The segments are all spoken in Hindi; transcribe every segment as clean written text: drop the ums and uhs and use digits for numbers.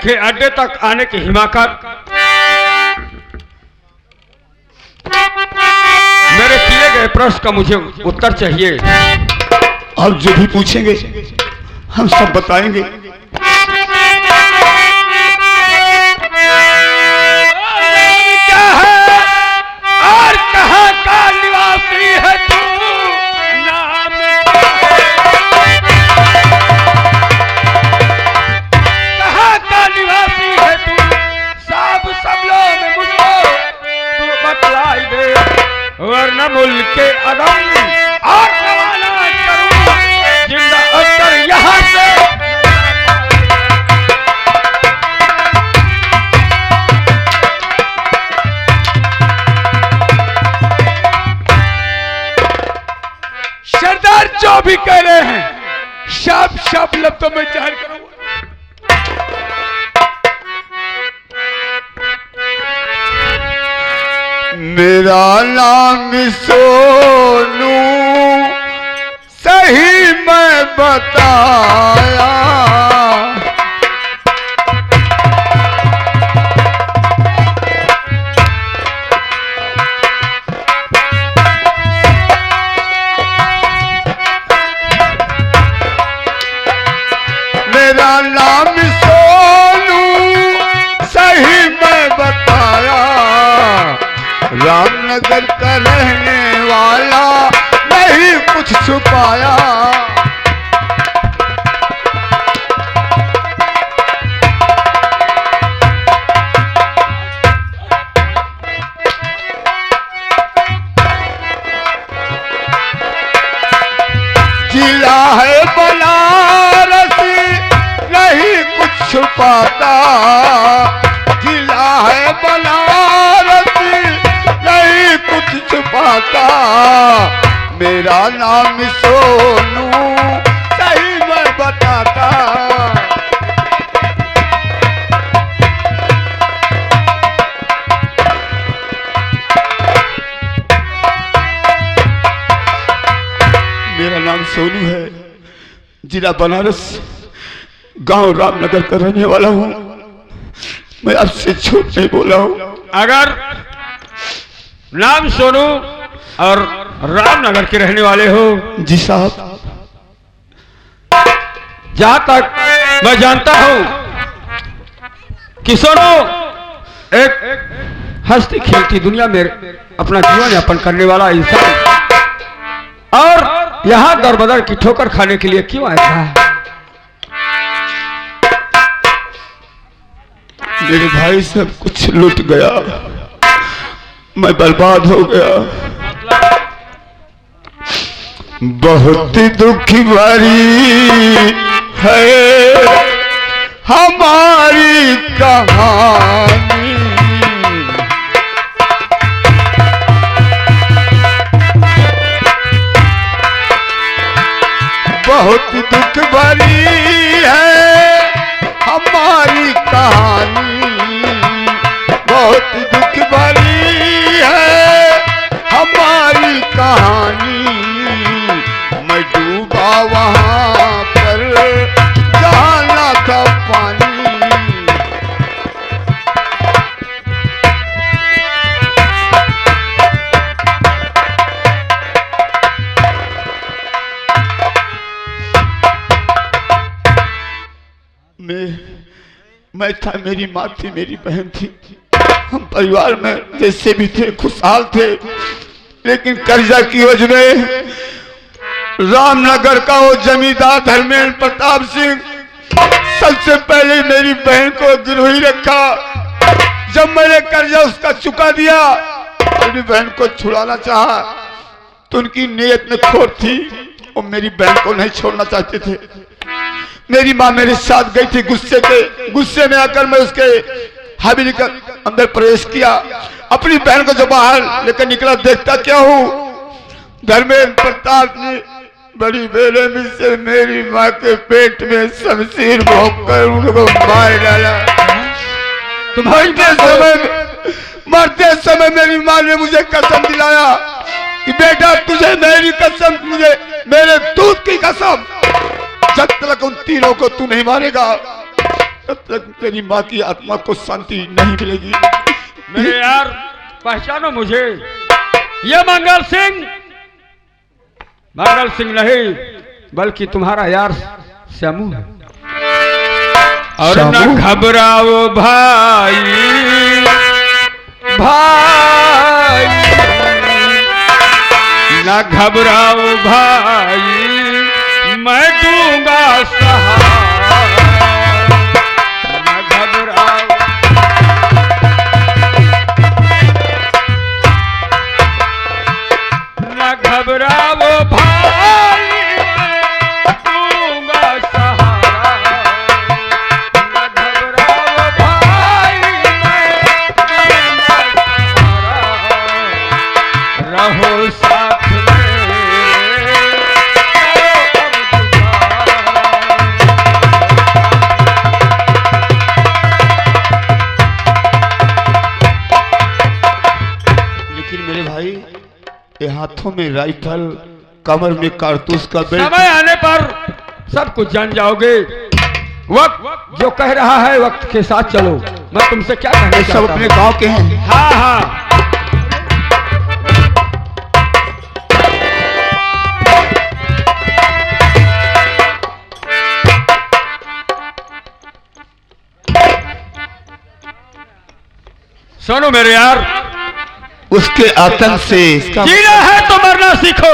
के अड्डे तक आने की हिमाकत मेरे किए गए प्रश्न का मुझे उत्तर चाहिए। आप जो भी पूछेंगे हम सब बताएंगे। क्या है और कहाँ का निवासी है तू? नाम कहाँ का निवासी है तू? सब शब्दों में मुझको तू बतलाई दे, वरना मुल्क के अदम और रवाना करूं जिंदा अक्कर यहाँ से। सरदार जो भी कह रहे हैं सब लफ्जों में जाहिर करूंगा। मेरा नाम सोनू सही मैं बताया, मेरा नाम सोनू सही मैं बताया, रामनगर का रहने वाला नहीं कुछ छुपाया। जिला है बनारसी नहीं कुछ छुपाता, जिला है बनारसी नहीं कुछ छुपाता, मेरा नाम सोनू सही मैं बताता। मेरा नाम सोनू है, जिला बनारस, गांव रामनगर का रहने वाला हूँ। मैं आपसे झूठ नहीं बोला हूँ। अगर नाम सोनू और रामनगर के रहने वाले हो? जी साहब। जहां तक मैं जानता हूं कि सोनू एक हंसती खेलती दुनिया में अपना जीवन यापन करने वाला इंसान, और यहां दरबदर की ठोकर खाने के लिए क्यों आया था? मेरे भाई सब कुछ लूट गया, मैं बर्बाद हो गया। बहुत दुख भरी है हमारी कहानी, बहुत दुख भरी है हमारी कहानी, बहुत दुख भरी है हमारी कहानी। मैं डूबा वहां पर जहां ना था पानी, मैं था, मेरी माँ थी, मेरी बहन थी, हम परिवार में जैसे भी थे खुशहाल थे। लेकिन कर्जा की वजह में रामनगर का वो जमींदार धर्मेंद्र प्रताप सिंह सबसे पहले मेरी बहन को गिरवी रखा। जब मैंने कर्जा उसका चुका दिया, मेरी बहन को छुड़ाना चाहा तो उनकी नीयत में खोट थी, वो मेरी बहन को नहीं छोड़ना चाहते थे। मेरी माँ मेरे साथ गई थी, गुस्से में आकर मैं उसके हवेली के अंदर प्रवेश किया। अपनी बहन को जब बाहर लेकर निकला, देखता क्या हूँ, धर्मेंद्र प्रताप ने बड़ी बेरहमी से मेरी माँ के पेट में शमशीर भोंककर उनको मार डाला। मरते समय मेरी माँ ने मुझे कसम दिलाया कि बेटा तुझे मेरी कसम, मुझे मेरे दूध की कसम, जब तक उन तीनों को तू नहीं मारेगा तब तक तेरी माँ की आत्मा को शांति नहीं मिलेगी। मेरे यार पहचानो मुझे, ये मंगल सिंह नहीं बल्कि तुम्हारा यार श्यामू है। और न घबराओ भाई भाई, न घबराओ भाई, मैं दूंगा सहारा। न घबराओ, न घबराओ भाई, मैं दूंगा सहारा। न घबराओ भाई, मैं दूंगा सहारा। रहो साथ मेरे, लेकिन मेरे भाई ये हाथों में राइफल, कमर में कारतूस का बेल्ट। समय आने पर सब कुछ जान जाओगे। वक्त जो कह रहा है वक्त के साथ चलो। मैं तुमसे क्या कहना ये सब चाहता अपने हूं? गांव के हैं। हाँ हाँ, सुनो मेरे यार, उसके आतंक से इसका जीना है तो मरना सीखो,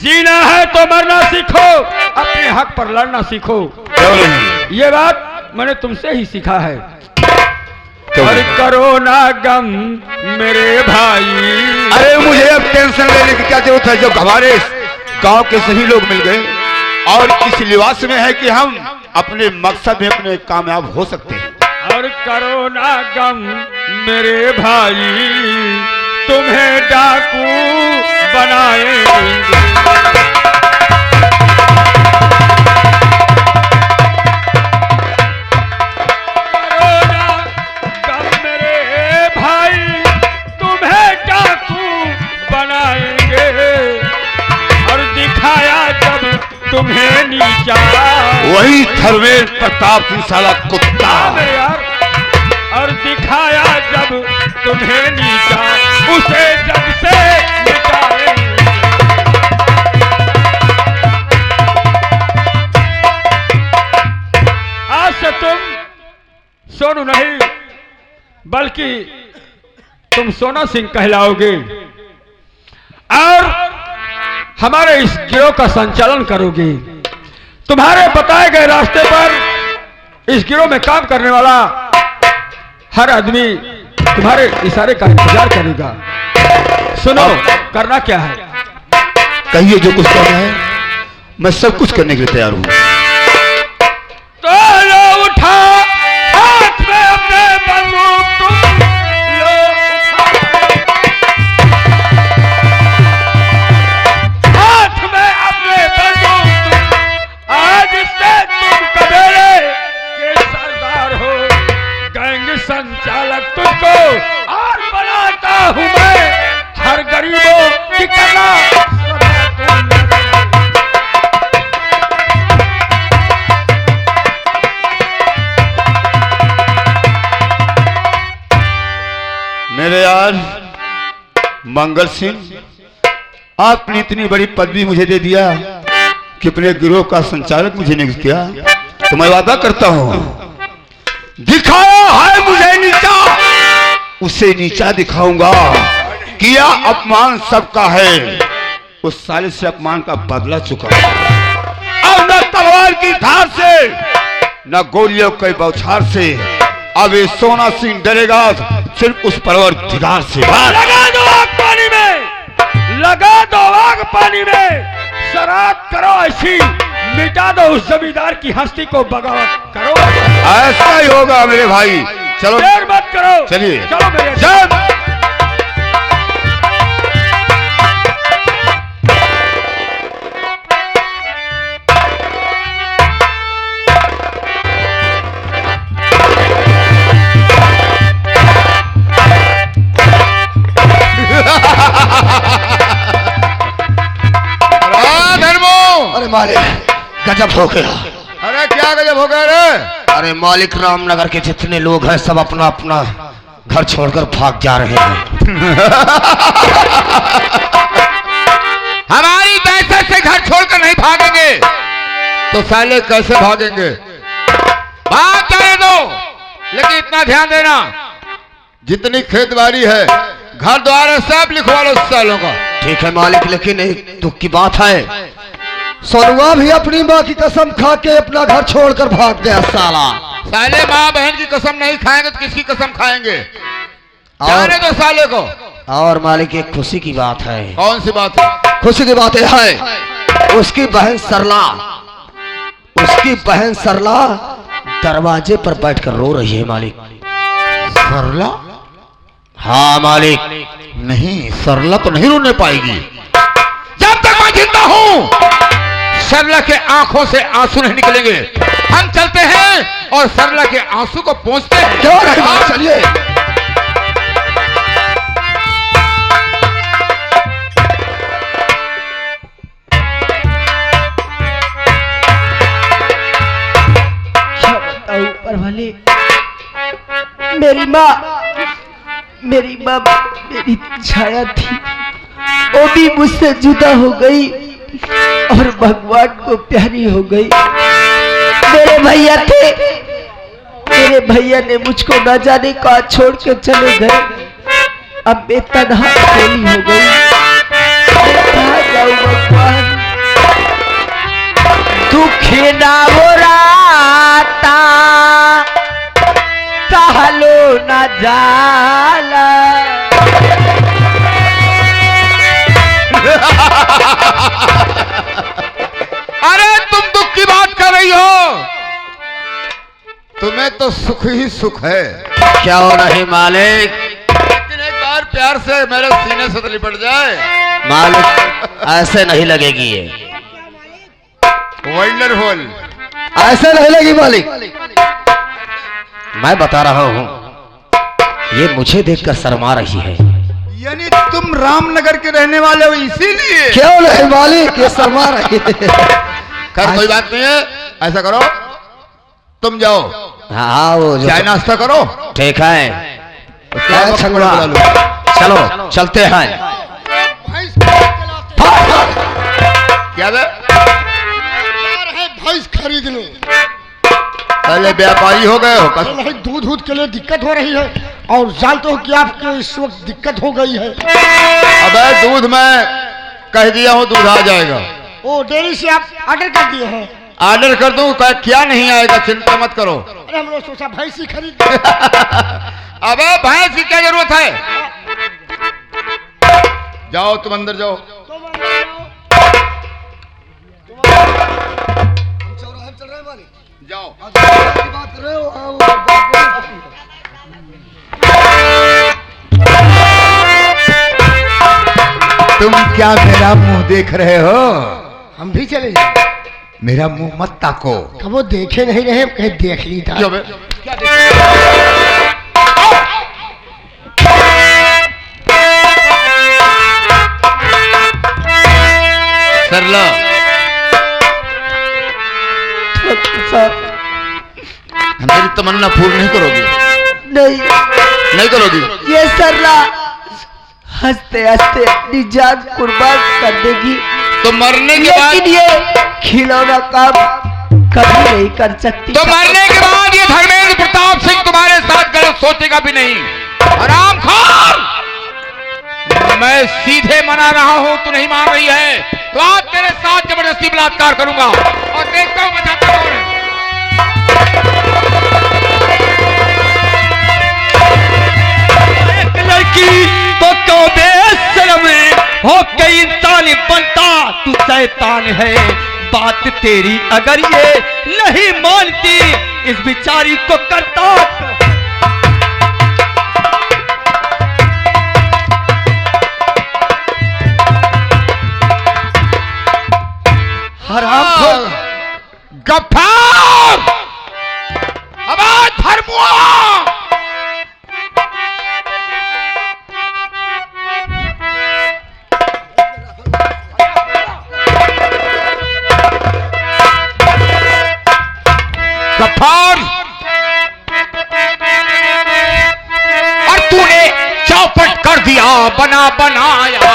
जीना है तो मरना सीखो, अपने हक पर लड़ना सीखो। ये बात मैंने तुमसे ही सीखा है। और करो ना गम मेरे भाई। अरे मुझे अब टेंशन लेने की क्या जरूरत है, जब हमारे गांव के सभी लोग मिल गए और इस लिबास में है कि हम अपने मकसद में अपने कामयाब हो सकते हैं। और करो ना गम मेरे भाई, तुम्हें डाकू बनाएंगे। करो ना गम मेरे भाई, तुम्हें डाकू बनाएंगे। और दिखाया जब तुम्हें नीचा, वही धर्मेंद्र प्रताप सिंह साला कुत्ता। यार, और दिखाया जब तुम्हें नीचा, उसे जब से मिटाएंगे। आज से तुम सोनू नहीं बल्कि तुम सोना सिंह कहलाओगे और हमारे इस गिरोह का संचालन करोगे। तुम्हारे बताए गए रास्ते पर इस गिरोह में काम करने वाला हर आदमी तुम्हारे इशारे का इंतजार करेगा। सुनो, करना क्या है? कहिए जो कुछ करना है, मैं सब कुछ करने के लिए तैयार हूँ। तो लो उठा हाथ में अपने बंदूक, तुम लो उठा हाथ में अपने बंदूक, तुम आज से तुम कबीले के सरदार हो। गैंग संचालक तुमको और बनाता हूं मैं, हर गरीबों की करना मेरे यार मंगल सिंह, आपने इतनी बड़ी पदवी मुझे दे दिया कि अपने गिरोह का संचालक मुझे नियुक्त किया, तो मैं वादा करता हूं, दिखाया है मुझे नीचा, उसे नीचा दिखाऊंगा। किया अपमान सबका है, उस साले से अपमान का बदला चुका। अब न तलवार की धार से न गोलियों के बौछार से, अब ये सोना सिंह डरेगा सिर्फ उस परवरदिगार से। लगा दो आग पानी में, लगा दो आग पानी में, शराब करो ऐसी, मिटा दो उस जमींदार की हस्ती को, बगावत करो। ऐसा ही होगा मेरे भाई, चलो देर मत करो, चलिए चलो मेरे जब अरे मारे गजब हो गया। अरे क्या गजब हो गया रे? अरे मालिक, रामनगर के जितने लोग हैं सब अपना अपना घर छोड़कर भाग जा रहे हैं। हमारी दहशत से घर छोड़कर नहीं भागेंगे तो साले कैसे भागेंगे? भाग जाने दो, लेकिन इतना ध्यान देना, जितनी खेतबाड़ी है, घर द्वार है, सब लिखवा लो सालों का। ठीक है मालिक, लेकिन एक दुख की बात है, सोनुआ भी अपनी माँ की कसम खा के अपना घर छोड़कर भाग गया साला। साले माँ बहन की कसम नहीं खाएंगे तो किसकी कसम खाएंगे? जाने दो साले को। और मालिक, एक खुशी की बात है। कौन सी बात है? खुशी की बात यह है, उसकी बहन सरला दरवाजे पर बैठकर रो रही है मालिक। सरला? हाँ मालिक। नहीं, सरला तो नहीं रोने पाएगी। जब तक मैं जिंदा हूं सरला के आंखों से आंसू नहीं निकलेंगे। हम चलते हैं और सरला के आंसू को पोंछते हैं। क्यों नहीं? चलिए। ऊपर वाले, मेरी माँ मेरी छाया थी, वो भी मुझसे जुदा हो गई और भगवान को प्यारी हो गई। मेरे भैया थे, मेरे भैया ने मुझको न जाने कहा छोड़ के चले गए। अब मैं तन्हा अकेली हो गई। कहाँ जाऊं भगवान? दुख ना हो राता कहलो न जाला। अरे तुम दुख की बात कर रही हो, तुम्हें तो सुख ही सुख है। क्या हो नहीं मालिक? लेकिन एक बार प्यार से मेरे सीने से तो लिपट जाए। मालिक, ऐसे नहीं लगेगी ये, वंडरफुल। ऐसे नहीं लगी मालिक। मैं बता रहा हूँ, ये मुझे देखकर शर्मा रही है। यानी तुम रामनगर के रहने वाले हो इसीलिए? क्यों नहीं मालिक, ये शर्मा रही है। खैर कोई बात नहीं है, ऐसा करो तुम जाओ, हाँ वो चाय नाश्ता करो। ठीक है, बुला लो। चलो चलते हैं। क्या बे? भैंस खरीदने पहले व्यापारी हो गए हो? नहीं, दूध के लिए दिक्कत हो रही है और जानते हो कि आपके इस वक्त दिक्कत हो गई है। अबे दूध मैं कह दिया हूँ, दूध आ जाएगा। ओ, डेयरी से आप ऑर्डर कर दिए हैं? ऑर्डर कर दूं? क्या नहीं आएगा, चिंता मत करो। अरे हम लोग सोचा भैंस ही खरीद। अबे भैंस की क्या जरूरत है? जाओ तुम अंदर जाओ। जाओ। तुम क्या मेरा मुंह देख रहे हो? हम भी चले जाए। मेरा मुंह मत ताको। कब वो देखे नहीं रहे, कहीं देख ली था। क्या देख? सरला, मेरी तमन्ना पूर्ण नहीं करोगी? नहीं करोगी? ये सरला हंसते हंसते अपनी जान कुर्बान कर देगी, तो मरने के बाद? लेकिन ये खिलौना काम कभी नहीं कर सकती। तो मरने के बाद ये धर्मेंद्र प्रताप सिंह तुम्हारे साथ गलत सोचेगा भी नहीं। हरामखोर, मैं सीधे मना रहा हूं, तू नहीं मान रही है तो आज तेरे साथ जबरदस्ती बलात्कार करूंगा और देखता हूं बचाता कौन है। एक लड़की तो क्यों बेशर्म हो के इंसान बनता, तू शैतान है। बात तेरी अगर ये नहीं मानती, इस बिचारी को करता। हरामखोर, गफ्फार, आवाज धर्मुआ। गफ्फार, और तूने चौपट कर दिया बना बनाया।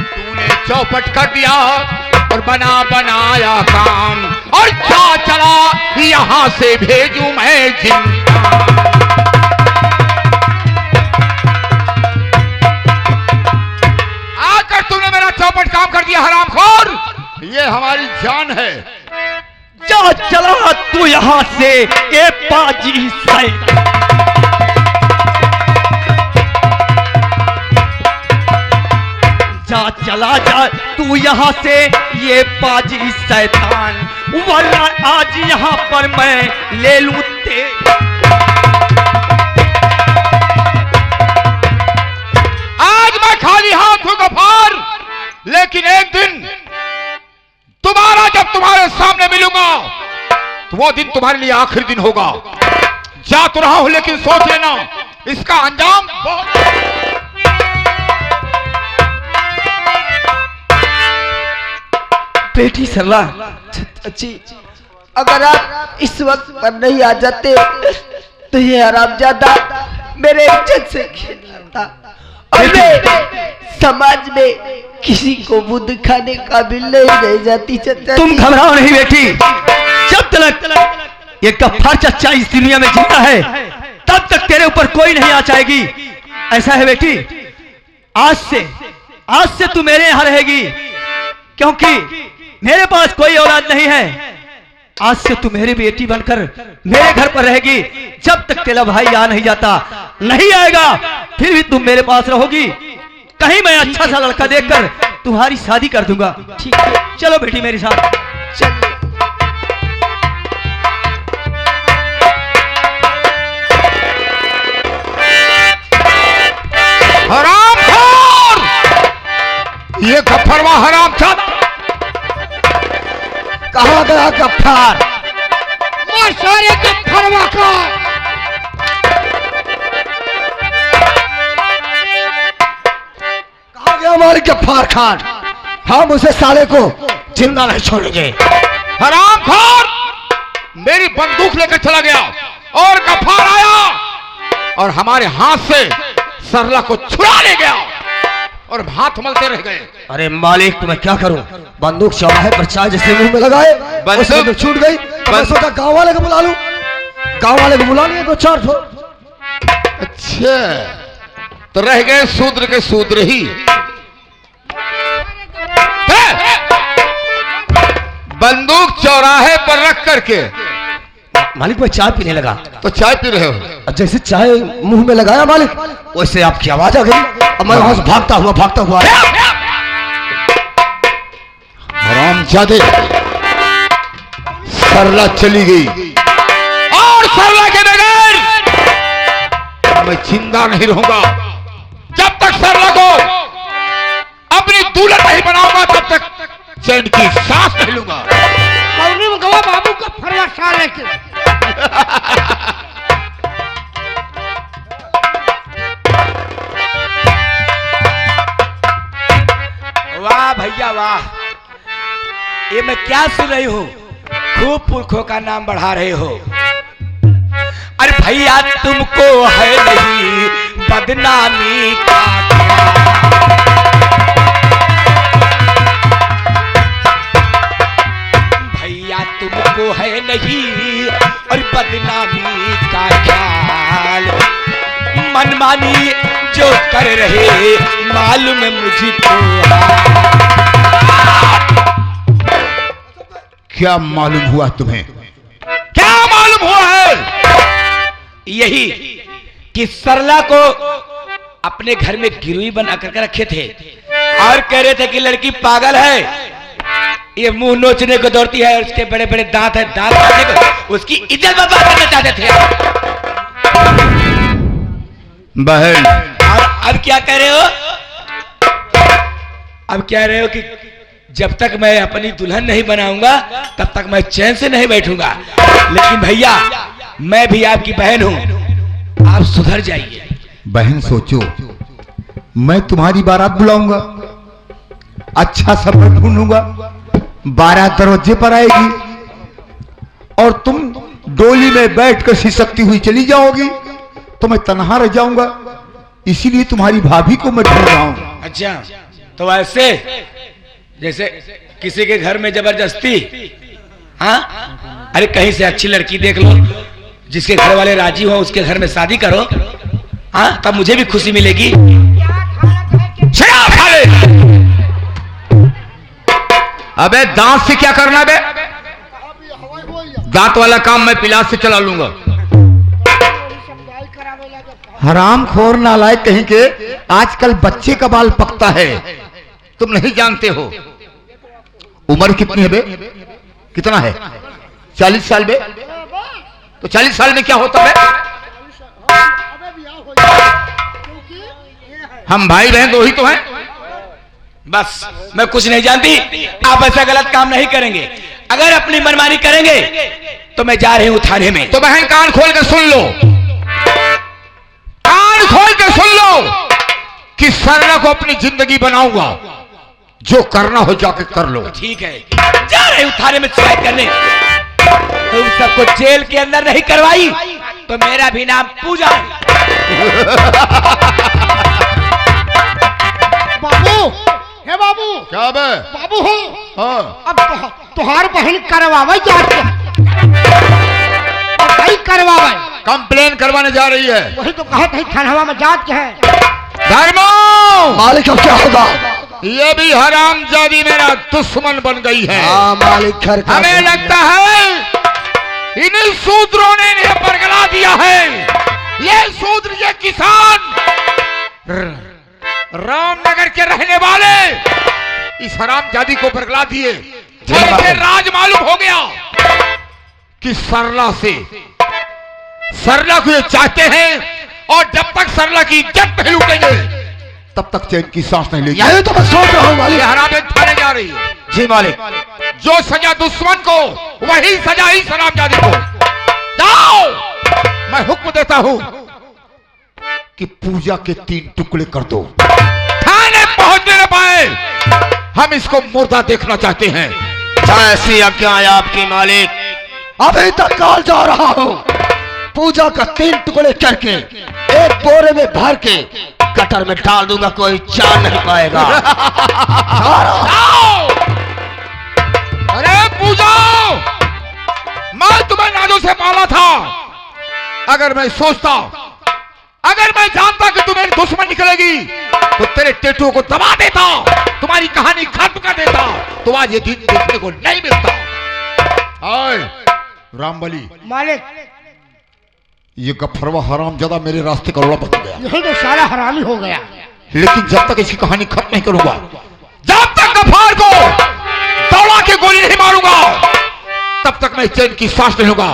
तूने चौपट कर दिया और बना बनाया काम, और क्या चला यहां से भेजूं मैं जिंदा। आकर तूने मेरा चौपट काम कर दिया हरामखोर। ये हमारी जान है। जा चला तू यहाँ से ए पाजी सैतान। जा चला जा तू यहाँ से ये पाजी शैतान, वरना आज यहाँ पर मैं ले लूं आज मैं खाली हाथ हूं गफ्फार, लेकिन एक दिन तुम्हारा जब तुम्हारे सामने मिलूंगा तो वो दिन तुम्हारे लिए आखिरी दिन होगा। जा तो रहा हूं, लेकिन सोच लेना इसका अंजाम बेटी सरला अच्छी, अगर आप इस वक्त पर नहीं आ जाते तो ये हरामजादा मेरे इज्जत से खेलता और मैं समाज में किसी को मुंह दिखाने काबिल नहीं रह जाती। तुम घबराओ नहीं बेटी, जब तक ये गफ्फार चचा इस दुनिया में जिंदा है तब तक तेरे ऊपर कोई नहीं आ जाएगी। ऐसा है बेटी, आज से तू मेरे यहाँ रहेगी, क्योंकि मेरे पास कोई औलाद नहीं है। आज से तू मेरी बेटी बनकर मेरे घर पर रहेगी। जब तक तेरा भाई आ नहीं जाता, नहीं आएगा, फिर भी तुम मेरे पास रहोगी। कहीं मैं अच्छा सा लड़का देखकर तुम्हारी शादी कर दूंगा। ठीक है, चलो बेटी मेरे साथ। चलिए। हरामखोर, ये गफ्फारवा हरामजादा कहाँ गया गफ्फार? मार सारे गफ्फारवा का। कहाँ गया हमारे गफ्फार खान? हम उसे साले को जिंदा नहीं छोड़ेंगे। हरामखोर, मेरी बंदूक लेकर चला गया और गफ्फार आया और हमारे हाथ से सरला को छुड़ा ले गया और हाथ मलते रह गए। अरे मालिक, तो मैं क्या करूं? बंदूक चौराहे पर चाय जैसे मुंह में लगाए, उसमें तो छूट गई। मैं सोचा गांव वाले को बुला लूं, गांव वाले को बुला लिया तो 4 ठो। अच्छा, तो रह गए शूद्र के शूद्र ही। बंदूक चौराहे पर रख करके मालिक मैं चाय पीने लगा, तो चाय पी रहे हो? जैसे चाय मुंह में लगाया मालिक, वैसे आपकी आवाज आ गई और मैं वहां से भागता हुआ आया। हरामजादे, सरला चली गई और सरला के बगैर मैं जिंदा नहीं रहूंगा। जब तक सरला को अपनी दुल्हन नहीं बनाऊंगा तब तक चैन की सांस नहीं लूंगा। कौनी में गवा बाबू का फरवा साले के। वाह भैया वाह, ये मैं क्या सुन रही हूँ? खूब पुरखों का नाम बढ़ा रहे हो। अरे भैया तुमको है नहीं बदनामी का भैया तुमको है नहीं और बदनामी का ख्याल, मनमानी जो कर रहे मालूम मुझको। क्या मालूम हुआ तुम्हें? क्या मालूम हुआ है? यही कि सरला को अपने घर में गिरवी बना करके रखे थे और कह रहे थे कि लड़की पागल है, ये मुंह नोचने को दौड़ती है और उसके बड़े बड़े दांत है, दांत काटने को उसकी इज्जत बर्बाद करना चाहते थे। बहन, और अब क्या कह रहे हो? अब कह रहे हो कि जब तक मैं अपनी दुल्हन नहीं बनाऊंगा तब तक मैं चैन से नहीं बैठूंगा। लेकिन भैया मैं भी आपकी बहन हूं, आप सुधर जाइए। बहन सोचो, मैं तुम्हारी बारात बुलाऊंगा अच्छा समय ढूंढूंगा, 12 दरवाजे पर आएगी और तुम डोली में बैठकर सिसकती हुई चली जाओगी तो मैं तन्हा रह जाऊंगा, इसीलिए तुम्हारी भाभी को मैं ढूंढ रहा हूं। अच्छा, तो ऐसे जैसे किसी के घर में जबरदस्ती, हाँ, अरे कहीं से अच्छी लड़की देख लो, जिसके घर वाले राजी हो उसके घर में शादी करो, हाँ, तब मुझे भी खुशी मिलेगी। शराब खा ले। अबे दांत से क्या करना बे? दांत वाला काम मैं पिलास से चला लूंगा। हराम खोर नालायक कहीं के, आजकल बच्चे का बाल पकता है, तुम नहीं जानते हो। उम्र कितनी है बे? कितना है? 40 साल बे? तो 40 साल में क्या होता है? हम भाई बहन दो ही तो हैं। बस मैं कुछ नहीं जानती, आप ऐसा गलत काम नहीं करेंगे। अगर अपनी मनमानी करेंगे तो मैं जा रही हूं थाने में। तो बहन कान खोल कर सुन लो, कान खोल कर सुन लो कि सरला को अपनी जिंदगी बनाऊंगा, जो करना हो जाके कर लो। ठीक है, जा रही हूं थाने में शिकायत करने। तुम सबको जेल के अंदर नहीं करवाई तो मेरा भी नाम पूजा है। बाबू, हे बाबू, क्या बे? बाबू हो। हाँ। अब तुहार बहन करवावे जात भाई करवावे, कंप्लेन करवाने जा रही है। वही तो कहत है थानवा में जात के है। धर्मो, मालिक अब क्या होगा? ये भी हरामजादी मेरा दुश्मन बन गई है। हाँ मालिक, खैर क्या हमें करें? लगता है इन शूद्रों ने इन्हें बरगला दिया है। ये शूद्र, ये किसान, रामनगर के रहने वाले इस हरामजादी को बरगला दिए। जैसे राज मालूम हो गया कि सरला को ये चाहते हैं और जब तक सरला की इज्जत नहीं लूटेंगे तब तक चैन की सांस नहीं लेगी। यही तो मैं सोच रहा हूँ मालिक। ये हराम थाने जा रही है। जी मालिक। जो सजा दुश्मन को वही सजा ही हरामजादी को। जाओ, मैं हुक्म देता हूं कि पूजा के 3 टुकड़े कर दो। थाने पहुंचने न पाए, हम इसको मुर्दा देखना चाहते हैं। ऐसी आज्ञा है आपकी मालिक। अभी तक काल जा रहा हूँ, पूजा का 3 टुकड़े करके एक बोरे में भर के कटर में डाल दूंगा, कोई जान नहीं पाएगा। जाओ। अरे पूजा, मैं तुम्हें नाजों से पाला था। अगर मैं सोचता, अगर मैं जानता कि तुम मेरी दुश्मन निकलेगी तो तेरे टेटुओं को दबा देता, तुम्हारी कहानी खत्म कर देता। तो आज ये दिन देखने को नहीं मिलता। आए रामबली, मालिक, ये गफरवा हरामजादा मेरे रास्ते का रोड़ा बन गया, यही तो सारा हरामी हो गया। लेकिन जब तक इसकी कहानी खत्म नहीं करूंगा, जब तक गफार को दौड़ा के गोली नहीं मारूंगा तब तक मैं चैन की सांस नहीं लूंगा।